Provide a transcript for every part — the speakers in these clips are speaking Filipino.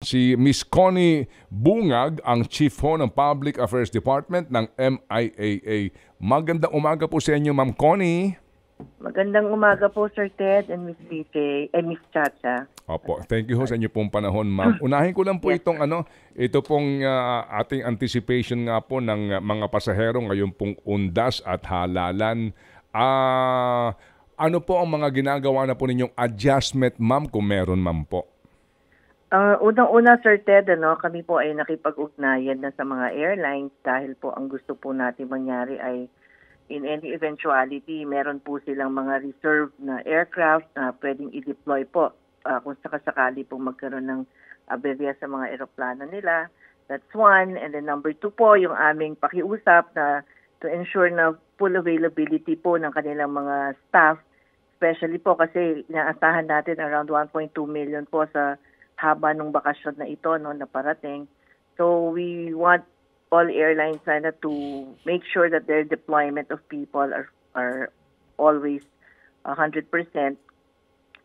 si Miss Connie Bungag, ang Chief ho ng Public Affairs Department ng MIAA. Magandang umaga po sa inyo, Ma'am Connie. Magandang umaga po, Sir Ted and Miss BJ, Miss Chacha. Opo, thank you ho sa inyo pong panahon, ma'am. Unahin ko lang po Yes, itong ito pong ating anticipation nga po ng mga pasahero ngayon pong undas at halalan. Ano po ang mga ginagawa na po ninyong adjustment, ma'am, kung meron, ma'am po? Unang-una, Sir Ted, kami po ay nakipag-ugnayan na sa mga airlines dahil po ang gusto po natin mangyari ay in any eventuality, meron po silang mga reserve na aircraft na pwedeng i-deploy po kung sakasakali po magkaroon ng aberya sa mga eroplano nila. That's one. And then number two po, yung aming pakiusap na to ensure na full availability po ng kanilang mga staff, especially po kasi inaasahan natin around 1.2 million po sa haba ng bakasyon na ito na parating. So we want all airlines sana to make sure that their deployment of people are always 100%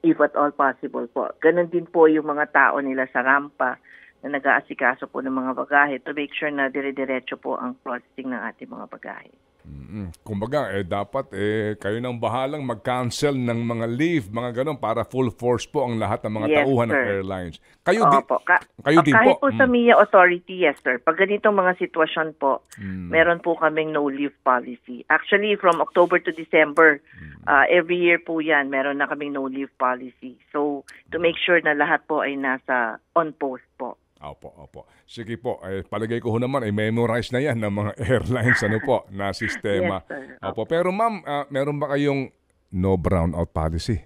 if at all possible po. Ganon din po yung mga tao nila sa rampa na nag-aasikaso po ng mga bagahe to make sure na dire-diretso po ang processing ng ating mga bagahe. Kumbaga, dapat kayo nang bahalang mag-cancel ng mga leave, mga ganon, para full force po ang lahat ng mga tauhan ng airlines. Kayo din po? Kahit po sa MIA Authority, yes sir. Pag ganitong mga sitwasyon po, meron po kaming no leave policy. Actually, from October to December, every year po yan, meron na kaming no leave policy. So, to make sure na lahat po ay nasa on post po. Opo. Sige po, palagay ko ho naman ay memorize na yan ng mga airlines na sistema. Yes, sir. Opo. Pero ma'am, meron ba kayong no brownout policy?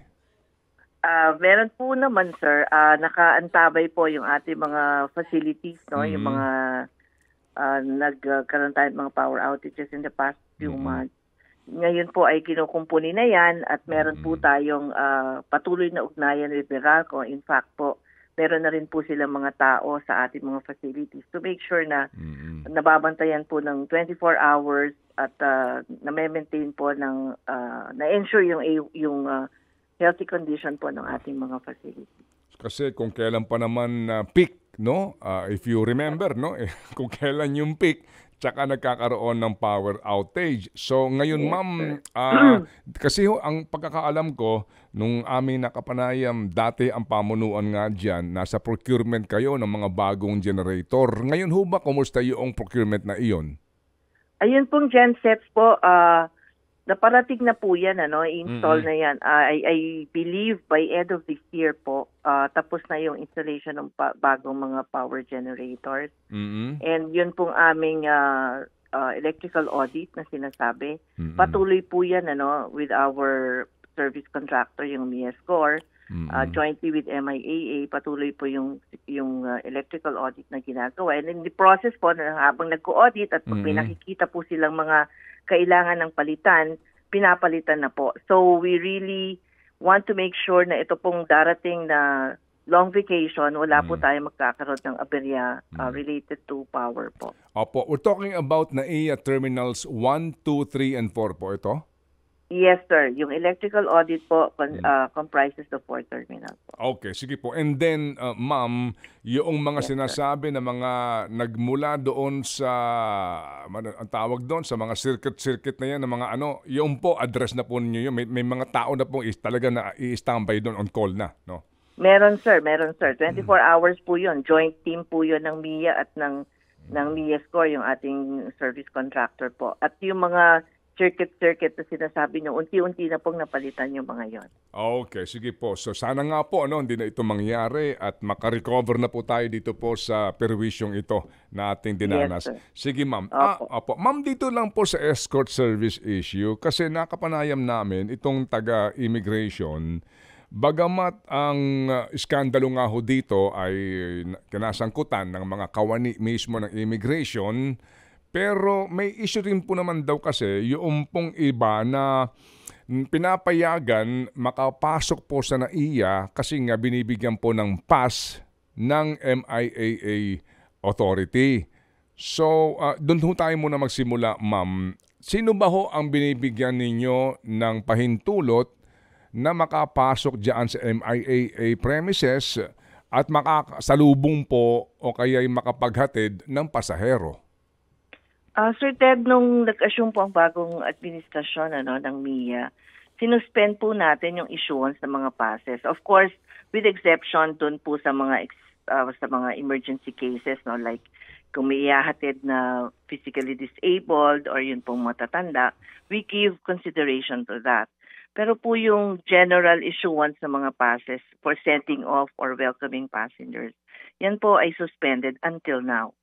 Meron po naman, sir. Nakaantabay po yung ating mga facilities, yung mga nagkaroon tayo ng mga power outages in the past few months. Ngayon po ay kinukumpuni na yan at meron po tayong patuloy na ugnayan with Meralco. In fact po, meron na rin po silang mga tao sa ating mga facilities to make sure na nababantayan po ng 24 hours at na-maintain po ng na-ensure yung healthy condition po ng ating mga facilities. Kasi kung kailan pa naman peak, if you remember, kung kailan yung peak, tsaka nagkakaroon ng power outage. So ngayon, yes, ma'am, kasi ang pagkakaalam ko, nung aming nakapanayam, dati ang pamunuan nga dyan, nasa procurement kayo ng mga bagong generator. Ngayon ho ba, kumusta yung procurement na iyon? Ayun pong gensets po, naparating na po yan, install na yan. I believe by end of this year po, tapos na yung installation ng bagong mga power generators. And yun pong aming electrical audit na sinasabi. Patuloy po yan with our service contractor, yung MIESCOR, jointly with MIAA, patuloy po yung electrical audit na ginagawa. And in the process po, habang nag-audit at pag pinakikita po silang mga kailangan ng palitan, pinapalitan na po. So we really want to make sure na ito pong darating na long vacation, wala po tayo magkakaroon ng aberya related to power po. Opo, we're talking about NAIA Terminals 1, 2, 3, and 4 po ito? Yes, sir. Yung electrical audit po comprises the 4 terminals po. Okay, sige po. And then, ma'am, yung mga sinasabi na mga nagmula doon sa, ang tawag doon, sa mga circuit na yan, na mga yung po, address na po ninyo yun. May mga tao na po talaga na i-standby doon on call na, no? Meron, sir. 24 hours po yun. Joint team po yun ng MIA at ng MIESCOR, yung ating service contractor po. At yung mga circuit na sinasabi nyo, unti-unti na pong napalitan yung mga yon. Okay, sige po. So sana nga po hindi na ito mangyari at makarecover na po tayo dito po sa perwisyong ito na ating dinanas. Yes, sige ma'am. Opo. Ma'am, dito lang po sa escort service issue kasi nakapanayam namin itong taga-immigration. Bagamat ang iskandalo nga ho dito ay kinasangkutan ng mga kawani mismo ng immigration, pero may issue rin po naman daw kasi yung pong iba na pinapayagan makapasok po sa NAIA kasi nga binibigyan po ng pass ng MIAA authority. So, doon ho tayo muna magsimula, ma'am. Sino ba ho ang binibigyan ninyo ng pahintulot na makapasok dyan sa MIAA premises at makakasalubong po o kaya'y makapaghatid ng pasahero? Sir Ted, nung nag-assume po ang bagong administrasyon ng MIA, sinuspend po natin yung issuance ng mga passes. Of course, with exception dun po sa mga emergency cases, like kung may ihahatid na physically disabled or yun pong matatanda, we give consideration to that. Pero po yung general issuance ng mga passes for sending off or welcoming passengers, yan po ay suspended until now.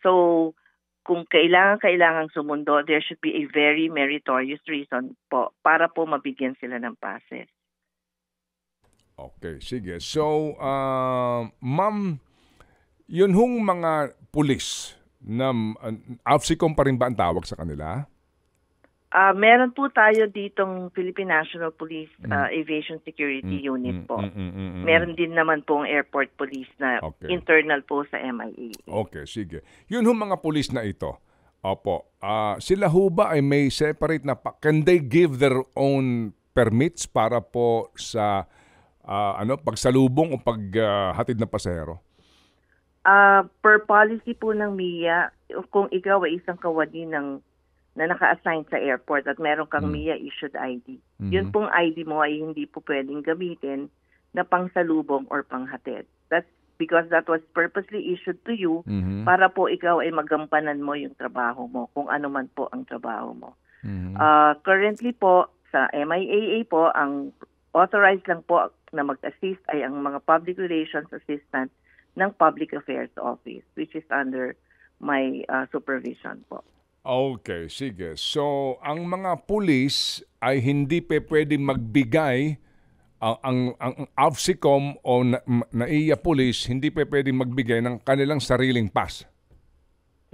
So, kung kailangang sumundo, there should be a very meritorious reason po para po mabigyan sila ng passes. Okay, sige. So, ma'am, yun hong mga pulis na AFSICOM pa rin ba ang tawag sa kanila? Meron po tayo ditong Philippine National Police Aviation Security Unit po. Meron din naman pong airport police na internal po sa MIA. Okay, sige. Yun hong mga pulis na ito. Opo. Sila ho ba ay may separate na can they give their own permits para po sa pagsalubong o paghatid ng pasahero? Per policy po ng MIA, kung ikaw ay isang kawani na naka-assign sa airport at meron kang MIA-issued ID. Yun pong ID mo ay hindi po pwedeng gamitin na pangsalubong or panghatid. That's because that was purposely issued to you para po ikaw ay magampanan mo yung trabaho mo, kung ano man po ang trabaho mo. Currently po, sa MIAA po, ang authorized lang po na mag-assist ay ang mga public relations assistant ng Public Affairs Office, which is under my supervision po. Okay, sige. So, ang mga pulis ay hindi pwedeng magbigay, ang AFSICOM o NAIA Police, hindi pwedeng magbigay ng kanilang sariling pass?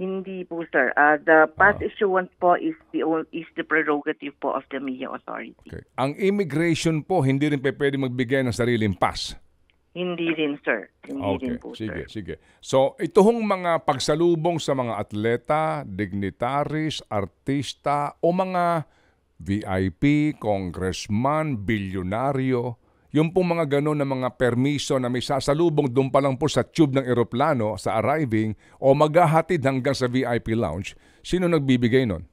Hindi po, sir. The pass issuance po is the prerogative po of the MIA Authority. Okay. Ang immigration po, hindi rin pwedeng magbigay ng sariling pass? Hindi rin, sir. Hindi rin po, sige, sir. Sige. So, ito hong mga pagsalubong sa mga atleta, dignitaries, artista, o mga VIP, congressman, bilyonaryo, yung pong mga gano'n na mga permiso na may sasalubong doon pa lang po sa tube ng eroplano sa arriving o maghahatid hanggang sa VIP lounge, sino nagbibigay nun?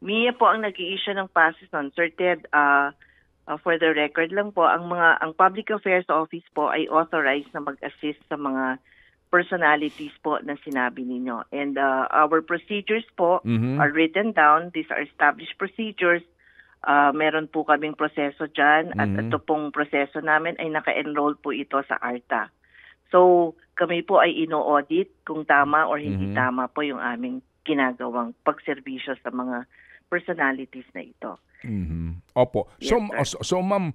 MIA po ang nag-i-issue ng passes nun. Sir Ted, for the record lang po, ang Public Affairs Office po ay authorized na mag-assist sa mga personalities po na sinabi ninyo. And our procedures po are written down. These are established procedures. Meron po kaming proseso dyan at ito pong proseso namin ay naka-enroll po ito sa ARTA. So kami po ay ino-audit kung tama or hindi tama po yung aming ginagawang pagserbisyo sa mga personalities na ito. Opo. Yes, so ma'am,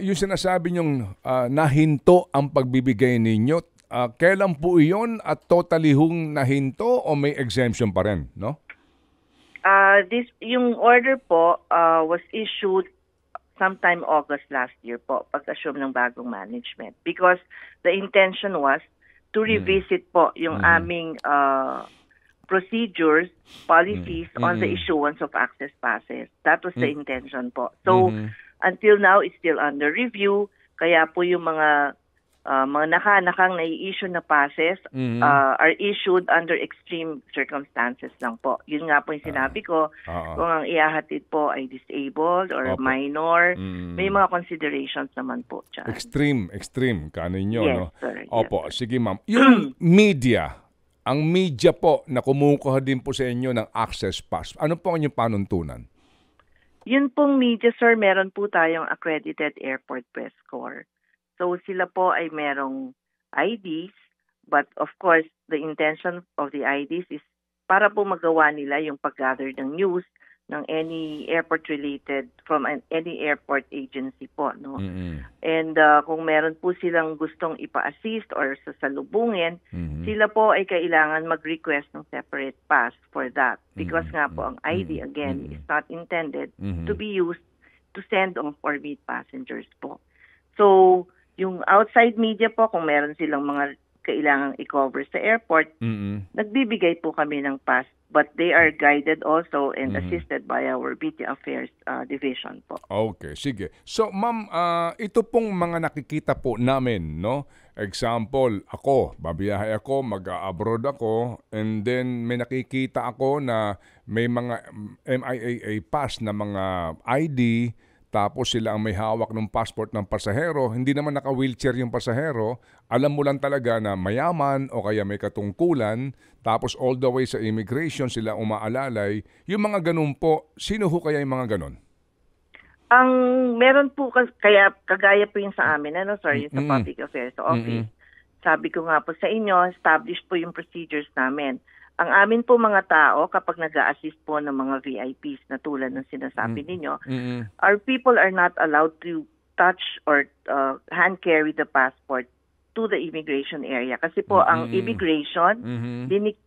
yung sinasabi nyong nahinto ang pagbibigay ninyo, kailan po iyon at totally hong nahinto o may exemption pa rin, no? Yung order po was issued sometime August last year po, pag-assume ng bagong management. Because the intention was to revisit po yung aming procedures, policies on the issuance of access passes. That was the intention po. So, until now, it's still under review. Kaya po yung mga nakang nai-issue na passes are issued under extreme circumstances lang po. Yun nga po yung sinabi ko, kung ang ihahatid po ay disabled or minor, may mga considerations naman po dyan. Extreme, kaninyo, yes, no? Sir. Opo, yes, sige ma'am. Yung media, ang media po na kumukuha din po sa inyo ng access pass, ano po ang inyong panuntunan? Yun pong media, sir, meron po tayong accredited airport press corps. So sila po ay merong IDs, but of course, the intention of the IDs is para po magawa nila yung pag-gather ng news ng any airport-related, from any airport agency po, no? And kung meron po silang gustong ipa-assist or sasalubungin, sila po ay kailangan mag-request ng separate pass for that. Because nga po, ang ID, again, is not intended to be used to send off or meet passengers po. So, yung outside media po, kung meron silang mga kailangang i-cover sa airport, nagbibigay po kami ng pass. But they are guided also and assisted by our Media Affairs Division po. Okay, sige. So ma'am, ito pong mga nakikita po namin, no? Example, ako, babiyahe ako, mag-abroad ako, and then may nakikita ako na may mga MIAA pass na mga ID, tapos sila ang may hawak ng passport ng pasahero, hindi naman naka-wheelchair yung pasahero, alam mo lang talaga na mayaman o kaya may katungkulan, tapos all the way sa immigration sila umaalalay. Yung mga ganun po, sino ho kaya yung mga ganun? Ang meron po kaya kagaya po yung sa amin, sorry, sa Public Affairs Office. Sabi ko nga po sa inyo, established po yung procedures namin. Ang amin po mga tao, kapag nag-a-assist po ng mga VIPs na tulad ng sinasabi ninyo, our people are not allowed to touch or hand carry the passport to the immigration area. Kasi po ang immigration,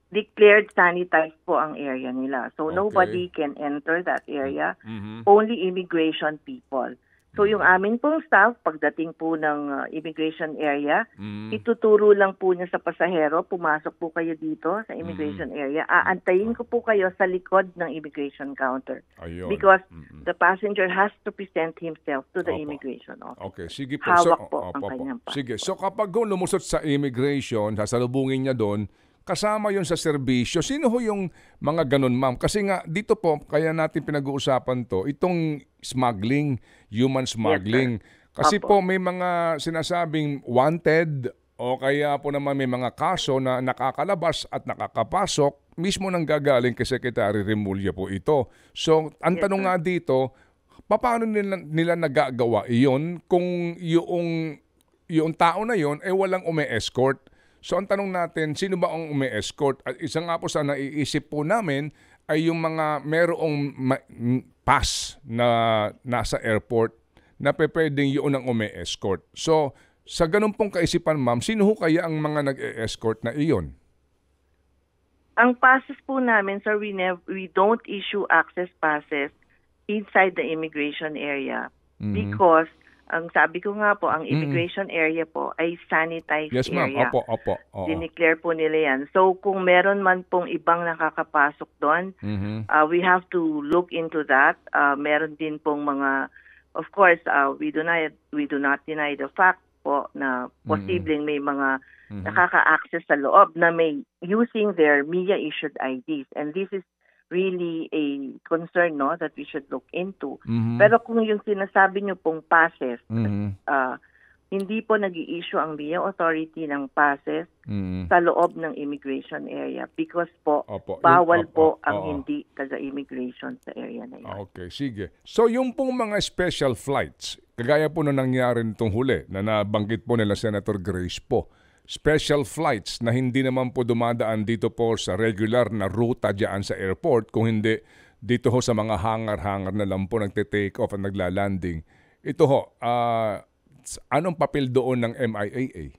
declared sanitized po ang area nila. So nobody can enter that area, only immigration people. So yung amin pong staff, pagdating po ng immigration area, ituturo lang po niya sa pasahero, pumasok po kayo dito sa immigration area, aantayin ko po kayo sa likod ng immigration counter. Ayun. Because the passenger has to present himself to the immigration office. Okay, sige po. Hawak po ang kanyang passport. Sige, so kapag lumusot sa immigration, sasalubungin niya doon, kasama yon sa serbisyo. Sino ho yung mga ganun, ma'am? Kasi nga, dito po, kaya natin pinag-uusapan to, itong smuggling, human smuggling. Yes, kasi po, may mga sinasabing wanted o kaya po naman may mga kaso na nakakalabas at nakakapasok, mismo nang gagaling kay Secretary Remulla po ito. So, ang tanong nga dito, paano nila nagagawa iyon kung yung tao na yon ay walang ume-escort? So ang tanong natin, sino ba ang umi-escort? At isa nga po sa naiisip po namin ay yung mga merong pass na nasa airport na pwedeng yun ang umi-escort. So sa ganun pong kaisipan, ma'am, sino ho kaya ang mga nag-e-escort na iyon? Ang passes po namin, sir, we don't issue access passes inside the immigration area because ang sabi ko nga po, ang immigration area po ay sanitized yes, ma'am. area. Opo. Dineclare po nila yan. So kung meron man pong ibang nakakapasok doon, we have to look into that. Meron din pong mga, of course, we do not deny the fact po na posibleng may mga nakaka-access sa loob na may using their MIA-issued IDs. And this is really a concern, no, that we should look into. Pero kung yung sinasabi nyo pong passes, hindi po nag-i-issue ang MIA Authority ng passes sa loob ng immigration area because po bawal po ang hindi taga-immigration sa area na yun. Okay, sige. So yung pong mga special flights, kagaya po na nangyari nitong huli na nabanggit po nila Senator Grace po, special flights na hindi naman po dumadaan dito po sa regular na ruta diyan sa airport, kung hindi dito ho sa mga hangar-hangar na lang po nagte-take off at nagla-landing. Ito ho, anong papel doon ng MIAA?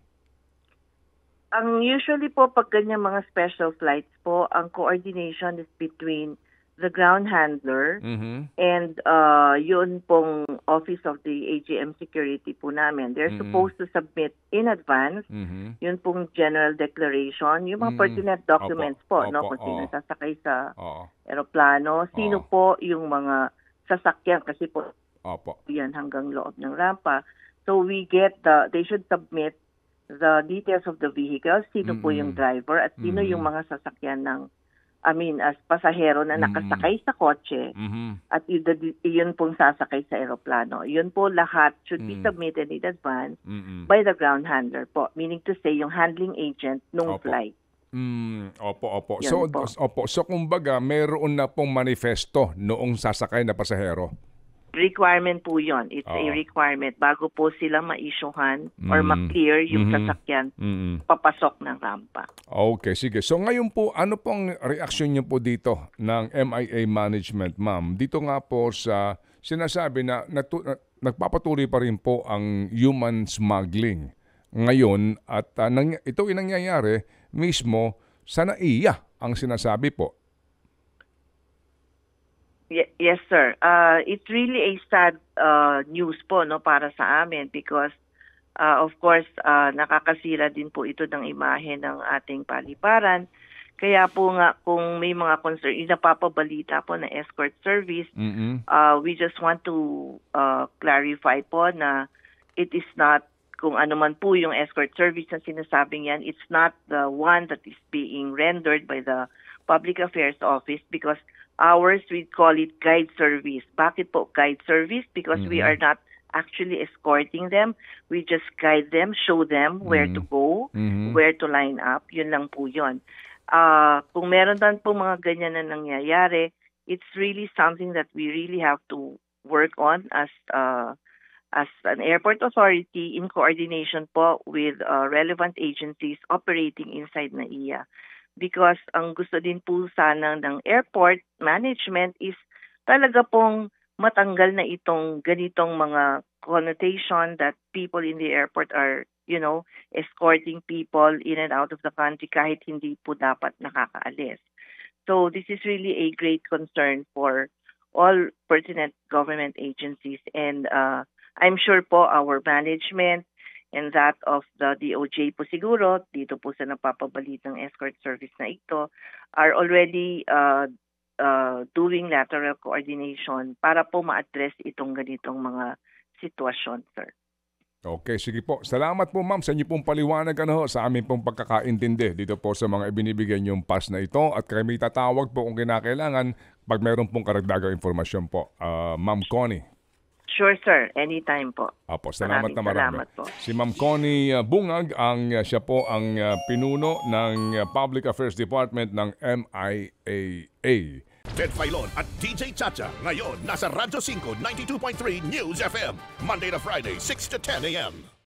Ang usually po pag ganyan mga special flights po, ang coordination is between the ground handler and yun pong Office of the AGM Security po namin. They're supposed to submit in advance yun pong general declaration, yung mga pertinent documents po, no, kung sino sasakay sa eroplano, sino po yung mga sasakyan kasi po yan hanggang loob ng rampa. So we get they should submit the details of the vehicle, sino po yung driver at sino yung mga sasakyan ng as pasahero na nakasakay sa kotse at yun pong sasakay sa eroplano. Yun po lahat should be submitted in advance by the ground handler po. Meaning to say, yung handling agent nung flight. Opo. So kumbaga, meron na pong manifesto noong sasakay na pasahero. Requirement po yun. It's a requirement bago po sila ma-issuehan or ma-clear yung sasakyan papasok ng rampa. Okay, sige. So ngayon po, ano pong reaksyon niyo po dito ng MIA management, ma'am? Dito nga po sa sinasabi na nagpapatuloy pa rin po ang human smuggling ngayon at ito yung nangyayari mismo sa NAIA ang sinasabi po. Yes, sir. It's really a sad news po, no, para sa amin because of course nakakasira din po ito ng imahe ng ating paliparan. Kaya po nga kung may mga concern, napapabalita po na escort service, we just want to clarify po na it is not kung ano man po yung escort service na sinasabing yan, it's not the one that is being rendered by the Public Affairs Office because ours, we call it guide service. Bakit po guide service? Because we are not actually escorting them. We just guide them, show them where to go, where to line up. Yun lang po yun. Kung meron dan po mga ganyan na nangyayari, it's really something that we really have to work on as an airport authority in coordination po with relevant agencies operating inside NAIA. Because ang gusto din po sana ng airport management is talaga pong matanggal na itong ganitong mga connotation that people in the airport are, escorting people in and out of the country kahit hindi po dapat nakakaalis. So this is really a great concern for all pertinent government agencies, and I'm sure po our management and that of the DOJ po siguro, dito po sa napapabalit ng escort service na ito, are already doing lateral coordination para po ma-address itong ganitong mga sitwasyon, sir. Okay, sige po. Salamat po ma'am sa inyo pong paliwanag sa amin pong pagkakaintindi dito po sa mga ibinibigay niyong pass na ito at kami tatawag po kung kinakailangan pag mayroon pong karagdagang informasyon po. Ma'am Connie. Sure, sir. Anytime po. Apo, salamat na marami. Salamat po. Si Ma'am Connie Bungag, siya po ang pinuno ng Public Affairs Department ng MIAA. Ted Filon at DJ Chacha. Ngayon, nasa Radyo 5, 92.3 News FM. Monday to Friday, 6 to 10 a.m.